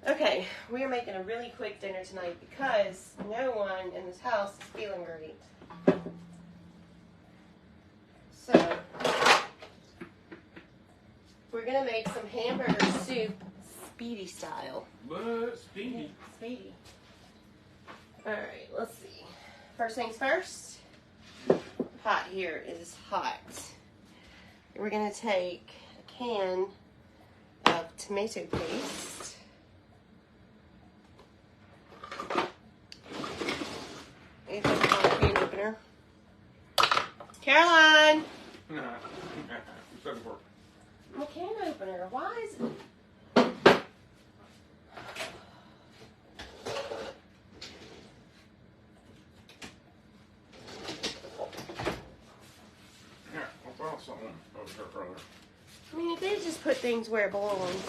Okay, we are making a really quick dinner tonight because no one in this house is feeling great. So, we're going to make some hamburger soup, speedy style. What? Speedy? Yeah, speedy. Alright, let's see. First things first. Pot here is hot. We're going to take a can of tomato paste. It's a can opener. Caroline! It's looking for A can opener. Why is it? something over here further. I mean, if they just put things where it belongs.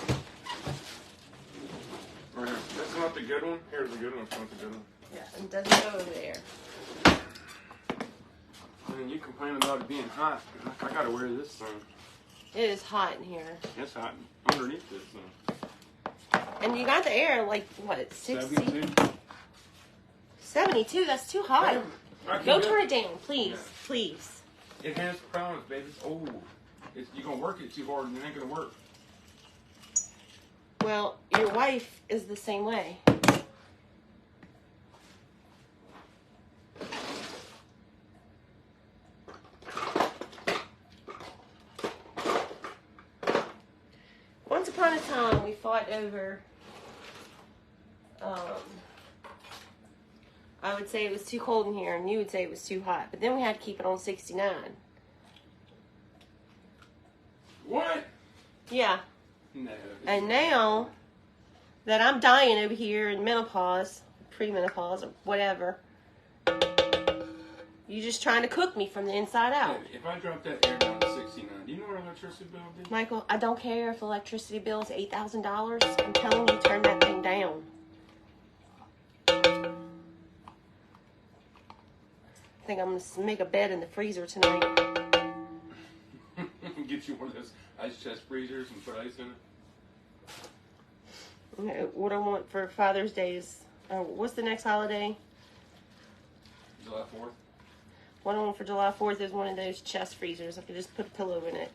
Right here. That's not the good one. Here's the good one. It's not the good one. Yeah, it doesn't go over there. Man, you complain about it being hot. I gotta wear this thing. It is hot in here. It's hot underneath this thing. And you got the air like, what, 60? 72. 72? That's too hot. Go turn it down, please. Yeah. Please. It has problems, baby. Oh, you're gonna work it too hard and it ain't gonna work. Well, your wife is the same way. Once upon a time, we fought over, I would say it was too cold in here, and you would say it was too hot. But then we had to keep it on 69. What? Yeah. No. And now that I'm dying over here in menopause, premenopause, or whatever, you just trying to cook me from the inside out. If I drop that air down to 69, do you know what electricity bill would be? Michael, I don't care if the electricity bill is $8,000. I'm telling you, turn that thing down. I think I'm going to make a bed in the freezer tonight. Get you one of those ice chest freezers and put ice in it. You know, what I want for Father's Day is, what's the next holiday? July 4th. What I want for July 4th is one of those chest freezers. I can just put a pillow in it.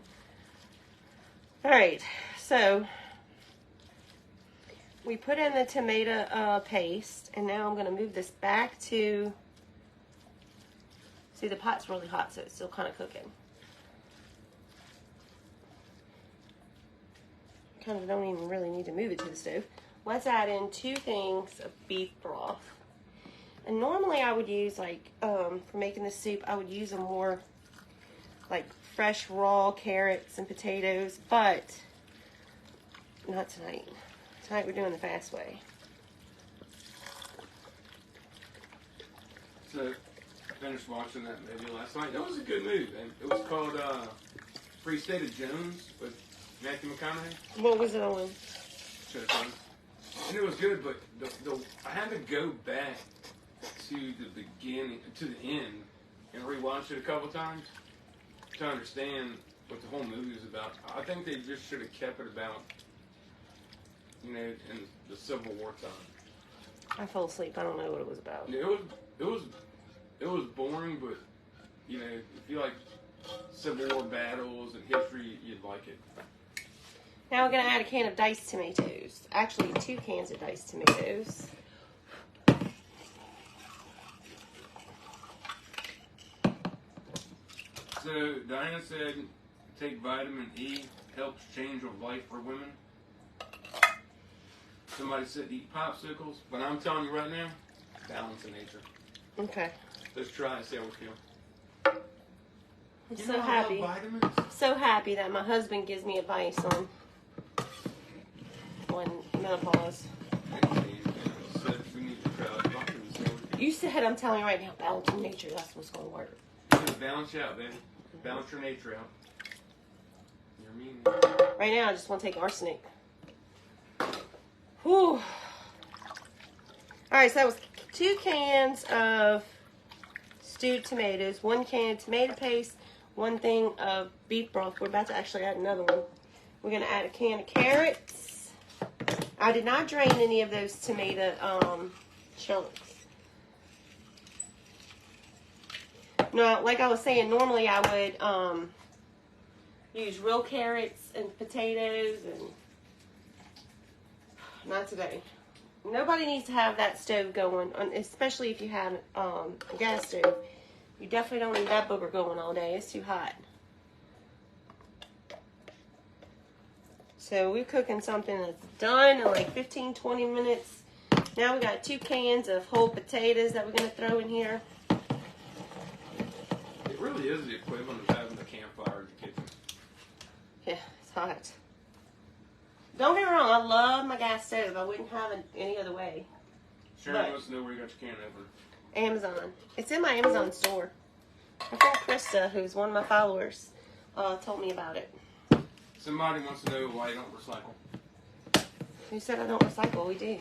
Alright, so we put in the tomato paste, and now I'm going to move this back to, see, the pot's really hot, so it's still kind of cooking. Kind of don't even really need to move it to the stove. Let's add in 2 things of beef broth. And normally I would use, like, for making the soup, I would use a more, like, fresh raw carrots and potatoes, but not tonight. Tonight we're doing the fast way. So, I finished watching that movie last night. That was a good movie, and it was called Free State of Jones with Matthew McConaughey. What was it on? And it was good, but I had to go back to the beginning, to the end, and rewatch it a couple times to understand what the whole movie was about. I think they just should have kept it about, you know, in the Civil War time. I fell asleep. I don't know what it was about. It was boring, but you know, if you like Civil War battles and history, you'd like it. Now we're going to add a can of diced tomatoes. Actually, 2 cans of diced tomatoes. So, Diana said, take vitamin E, helps change of life for women. Somebody said eat popsicles, but I'm telling you right now, balance in nature. Okay. Let's try and see how we feel. I'm You so know I happy. love vitamins. So happy that my husband gives me advice on menopause. We need to try doctor and see how we feel. You said, I'm telling you right now, balance in nature. That's what's going to work. Just balance you out, baby. Balance your nature out. You're mean. Right now, I just want to take arsenic. Whew. Alright, so that was 2 cans of stewed tomatoes, 1 can of tomato paste, 1 thing of beef broth. We're about to actually add another one. We're going to add a can of carrots. I did not drain any of those tomato chunks. No, like I was saying, normally I would use real carrots and potatoes, and not today. Nobody needs to have that stove going, especially if you have a gas stove. You definitely don't need that booger going all day. It's too hot. So we're cooking something that's done in like 15-20 minutes. Now we got 2 cans of whole potatoes that we're going to throw in here. It really is the equivalent of having a campfire in the kitchen. Yeah, it's hot. Don't get me wrong, I love my gas stove. I wouldn't have it any other way. Sharon wants to know where you got your can opener. Amazon. It's in my Amazon store. My friend Krista, who's one of my followers, told me about it. Somebody wants to know why you don't recycle. Who said I don't recycle? We do.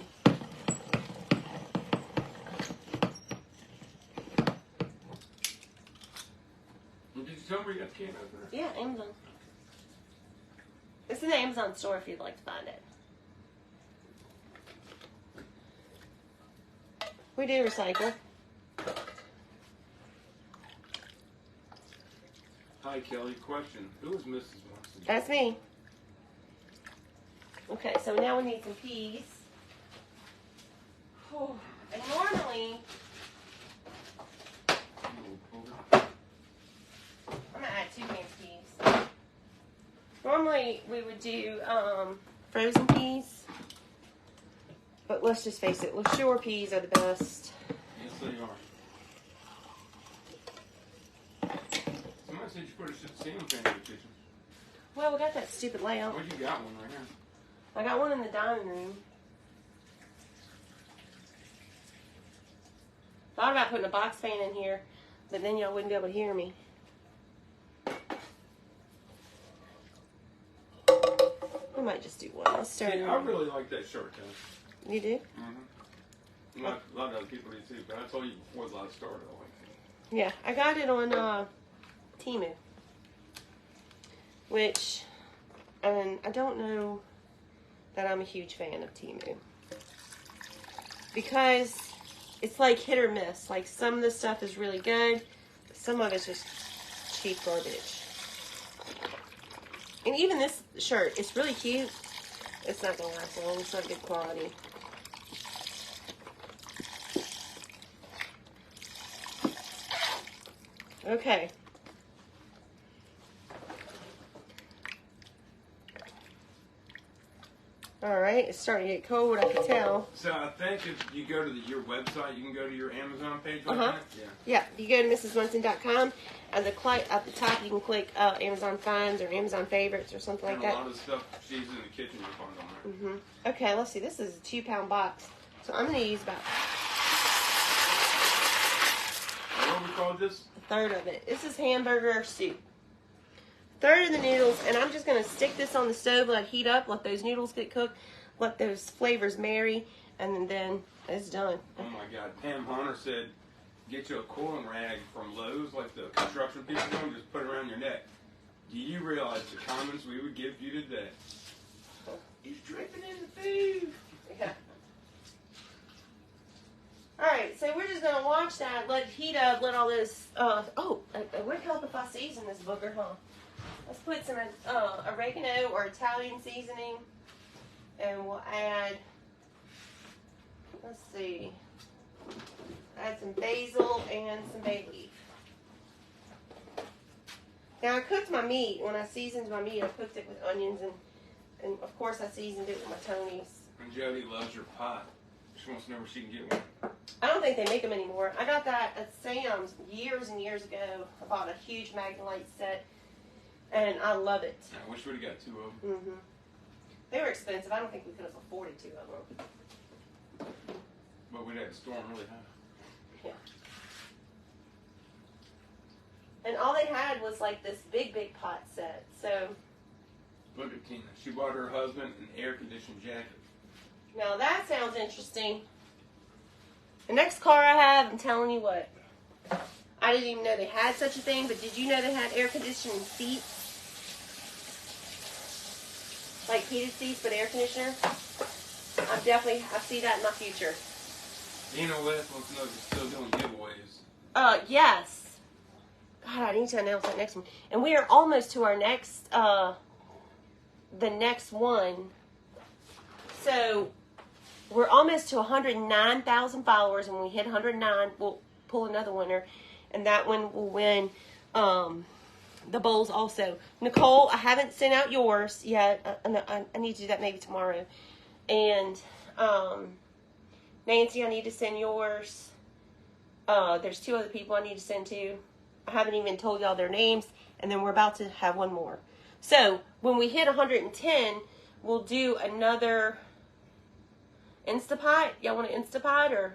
Did you tell me where you got the can opener? Yeah, Amazon. It's in the Amazon store if you'd like to find it. We do recycle. Hi, Kelly. Question. Who is Mrs. Munson? That's me. Okay, so now we need some peas. Whew. And normally, I'm going to add 2 cans of peas. Normally, we would do frozen peas. But let's just face it, shore peas are the best. Yes, they are. Somebody said you put a ceiling fan in the kitchen. Well, we got that stupid layout. Well, you got one right here. I got one in the dining room. Thought about putting a box fan in here, but then y'all wouldn't be able to hear me. We might just do one. Let's start. See, I really like that shirt, Kelly. You do? Mm-hmm. A lot of other people do too, but I told you before the live started, I like it. Yeah, I got it on Temu. Which, I don't know that I'm a huge fan of Temu. Because it's like hit or miss. Like some of the stuff is really good, but some of it's just cheap garbage. And even this shirt, it's really cute. It's not going to last long. It's not good quality. Okay. Alright, it's starting to get cold, I can tell. So I think if you go to your website, you can go to your Amazon page like that? Yeah, you go to mrsmunson.com. At the top, you can click Amazon Finds or Amazon Favorites or something like that. A lot of the stuff she's in the kitchen you'll find on there. Okay, let's see. This is a 2-pound box. So I'm going to use about What we call this? a third of it. This is Hamburger Soup. Third of the noodles, and I'm just going to stick this on the stove, let it heat up, let those noodles get cooked, let those flavors marry, and then it's done. Oh my God. Pam Hunter said, get you a cooling rag from Lowe's, like the construction people do, and just put it around your neck. Do you realize the comments we would give you today? He's dripping in the food. Yeah. Alright, so we're just going to watch that, let it heat up, let all this, it would help if I season this booger, huh? Let's put some oregano or Italian seasoning, and we'll add, let's see, add some basil and some bay leaf. Now I cooked my meat. When I seasoned my meat, I cooked it with onions, and of course I seasoned it with my Tony's. And Jody loves your pot. She wants to know where she can get one. I don't think they make them anymore. I got that at Sam's years and years ago. I bought a huge Magnolite set, and I love it. I wish we'd have got 2 of them. They were expensive. I don't think we could have afforded 2 of them. But we'd have to store them really high. Yeah. And all they had was like this big pot set. So Look at Tina. She bought her husband an air-conditioned jacket. now that sounds interesting. The next car I have, I'm telling you what. I didn't even know they had such a thing, but did you know they had air-conditioning seats? Like heated seats, but air conditioner? I see that in my future. Dino West wants to know if you're still doing giveaways. Yes. God, I need to announce that next one. And we are almost to our next, the next one. So, we're almost to 109,000 followers, and when we hit 109, we'll pull another winner, and that one will win the bowls also. Nicole, I haven't sent out yours yet. I need to do that maybe tomorrow. And Nancy, I need to send yours. There's 2 other people I need to send to. I haven't even told y'all their names, and then we're about to have one more. So, when we hit 110, we'll do another Instapot. Y'all want an Instapot? Or,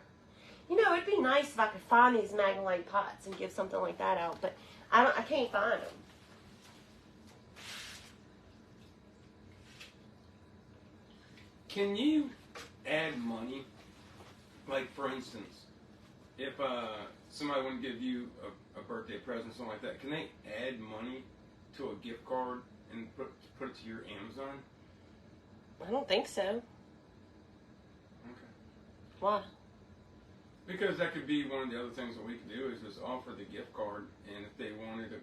you know, it'd be nice if I could find these Magnolite pots and give something like that out, but I can't find them. Can you add money? Like, for instance, if somebody want to give you a birthday present, something like that, can they add money to a gift card and put it to your Amazon? I don't think so. Okay. Why? Because that could be one of the other things that we could do is just offer the gift card, and if they wanted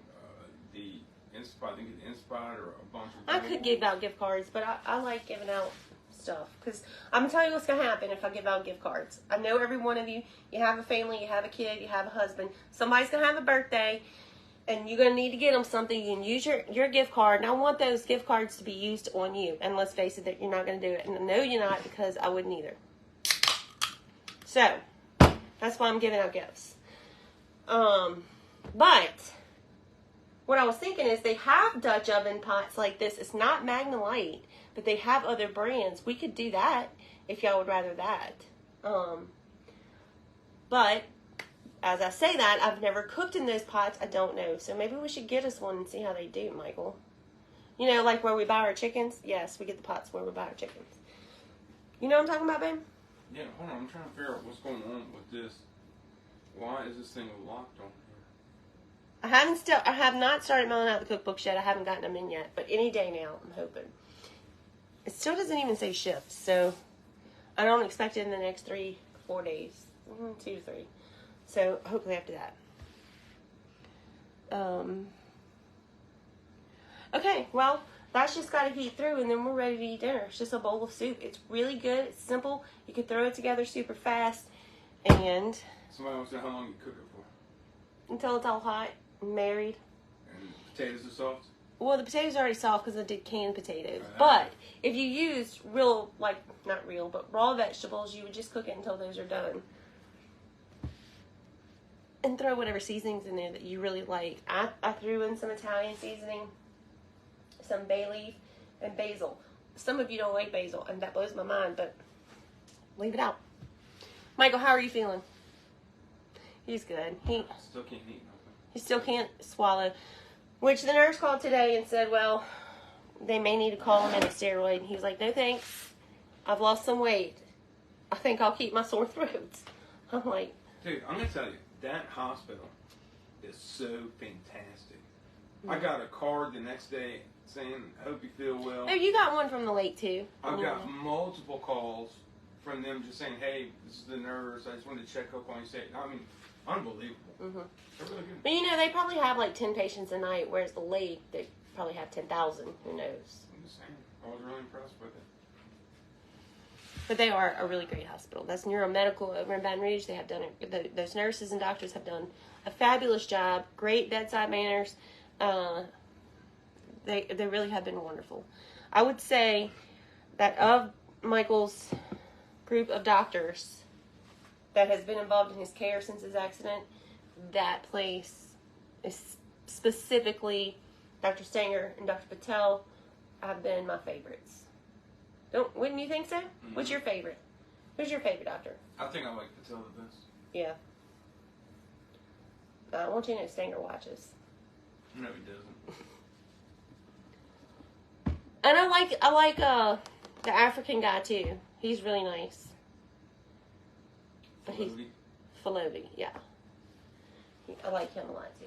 the Inspot, they can get Inspot or a bunch of. I could give out gift cards, but I like giving out stuff because I'm gonna tell you what's gonna happen if I give out gift cards. I know every one of you. You have a family, you have a kid, you have a husband. Somebody's gonna have a birthday, and you're gonna need to get them something. You can use your gift card, and I want those gift cards to be used on you. And let's face it, that you're not gonna do it, and I know you're not because I wouldn't either. So that's why I'm giving out gifts. But what I was thinking is they have Dutch oven pots like this. It's not Magnolite, but they have other brands. We could do that if y'all would rather that. But as I say that, I've never cooked in those pots. I don't know. So maybe we should get us one and see how they do, Michael. You know, like where we buy our chickens? Yes, we get the pots where we buy our chickens. You know what I'm talking about, babe? Yeah, hold on. I'm trying to figure out what's going on with this. Why is this thing locked on here? I have not started mailing out the cookbooks yet. I haven't gotten them in yet, but any day now, I'm hoping. It still doesn't even say shipped, so I don't expect it in the next 3-4 days. 2 to 3. So hopefully after that. Okay, well, that's just got to heat through, and then we're ready to eat dinner. It's just a bowl of soup. It's really good. It's simple. You can throw it together super fast, and Somebody wants to know how long you cook it for. until it's all hot and married. And potatoes are soft? Well, the potatoes are already soft because I did canned potatoes. But if you use real, like, not real, but raw vegetables, you would just cook it until those are done. And throw whatever seasonings in there that you really like. I threw in some Italian seasoning, some bay leaf, and basil. Some of you don't like basil, and that blows my mind, but leave it out. Michael, how are you feeling? He's good. I still can't eat nothing. He still can't swallow. Which the nurse called today and said, well, they may need to call him in a steroid. And he was like, no thanks. I've lost some weight. I think I'll keep my sore throats. I'm like, dude, I'm going to tell you, that hospital is so fantastic. I got a card the next day saying, I hope you feel well. oh, you got one from the lake too. I've got multiple calls from them just saying, hey, this is the nurse. I just wanted to check up on you. I mean, unbelievable. Mm-hmm. They're really good. But you know, they probably have like 10 patients a night, whereas the lake, they probably have 10,000. Who knows? I'm just saying. I was really impressed with it. But they are a really great hospital. That's Neuromedical over in Baton Rouge. They have done it. Those nurses and doctors have done a fabulous job. Great bedside manners. They really have been wonderful. I would say that of Michael's group of doctors that has been involved in his care since his accident, that place is specifically Dr. Stanger and Dr. Patel have been my favorites. Wouldn't you think so? Mm-hmm. What's your favorite? Who's your favorite doctor? I think I like Patel the best. Yeah. I want you to know Stanger watches. No, he doesn't. And I like the African guy too. He's really nice. But he's Falobi, yeah. I like him a lot too.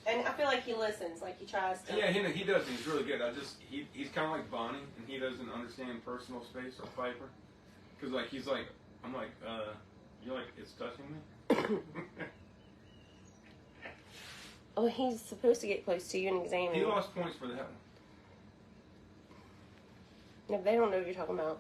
And I feel like he listens, like he tries to. Yeah, he does. He's really good. He's kind of like Bonnie, and he doesn't understand personal space or Piper. Because, like, he's like, I'm like, you're like, it's touching me? Oh, he's supposed to get close to you and examine He you. lost points for that. No, they don't know what you're talking about.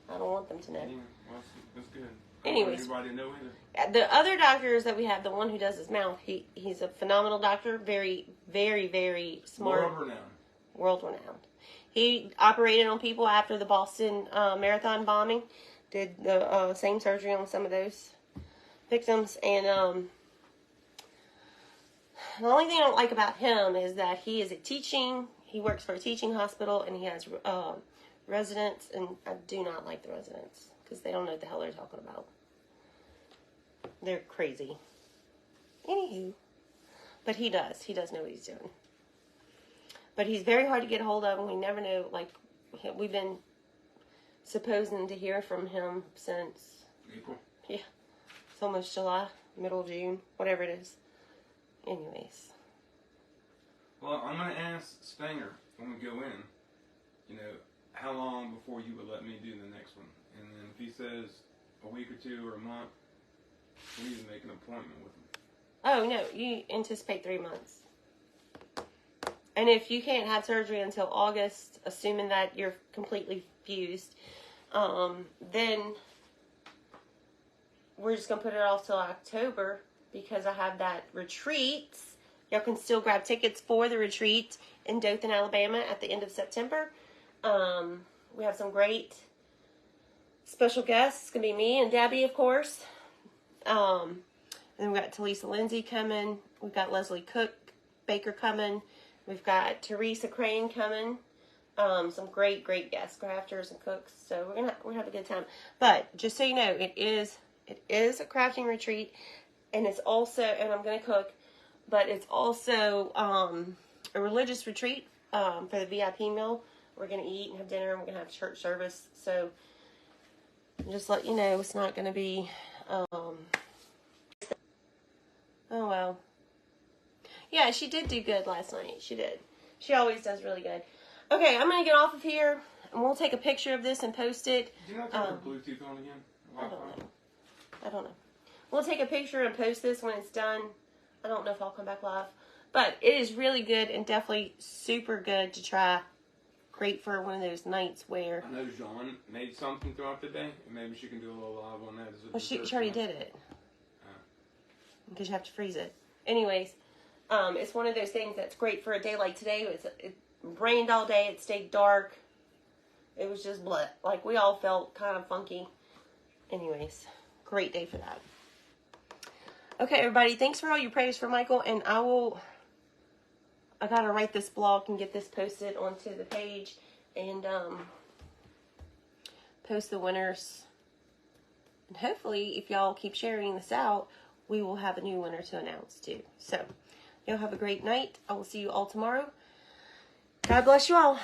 I don't want them to know. Yeah, well, that's good. Anyways. I don't want anybody to know either. The other doctors that we have, the one who does his mouth, he's a phenomenal doctor. Very, very, very smart. World renowned. World renowned. He operated on people after the Boston Marathon bombing. Did the same surgery on some of those victims. And the only thing I don't like about him is that he works for a teaching hospital, and he has residents, and I do not like the residents because they don't know what the hell they're talking about. They're crazy. Anywho. But he does. He does know what he's doing. But he's very hard to get a hold of, and we never know. Like, we've been supposing to hear from him since April. Yeah. It's almost July, middle of June, whatever it is. Anyways. Well, I'm going to ask Stanger when we go in, you know, how long before you would let me do the next one. And then if he says a week or two or a month, we need to make an appointment with him. Oh, no, you anticipate 3 months. And if you can't have surgery until August, assuming that you're completely fused, then we're just going to put it off till October because I have that retreat. Y'all can still grab tickets for the retreat in Dothan, Alabama at the end of September. We have some great special guests. It's going to be me and Debbie, of course. And then we've got Talisa Lindsay coming. We've got Leslie Baker coming. We've got Teresa Crane coming. Some great guest crafters and cooks. So we're gonna have a good time. But just so you know, it is a crafting retreat, and it's also, and I'm gonna cook, but it's also a religious retreat for the VIP meal. We're gonna eat and have dinner, and we're gonna have church service. So just let you know, it's not gonna be. Oh well. Yeah, she did do good last night. She did. She always does really good. Okay, I'm going to get off of here, and we'll take a picture of this and post it. Do you not turn your Bluetooth on again? I don't know. We'll take a picture and post this when it's done. I don't know if I'll come back live. But it is really good and definitely super good to try. Great for one of those nights where... I know Jean made something throughout the day, and maybe she can do a little live on that. Well, she already did it. Because you have to freeze it. Anyways... it's one of those things that's great for a day like today. It rained all day. It stayed dark. It was just bleh. Like, we all felt kind of funky. Anyways, great day for that. Okay, everybody. Thanks for all your prayers for Michael. And I got to write this blog and get this posted onto the page. And post the winners. And hopefully, if y'all keep sharing this out, we will have a new winner to announce too. So... y'all have a great night. I will see you all tomorrow. God bless you all.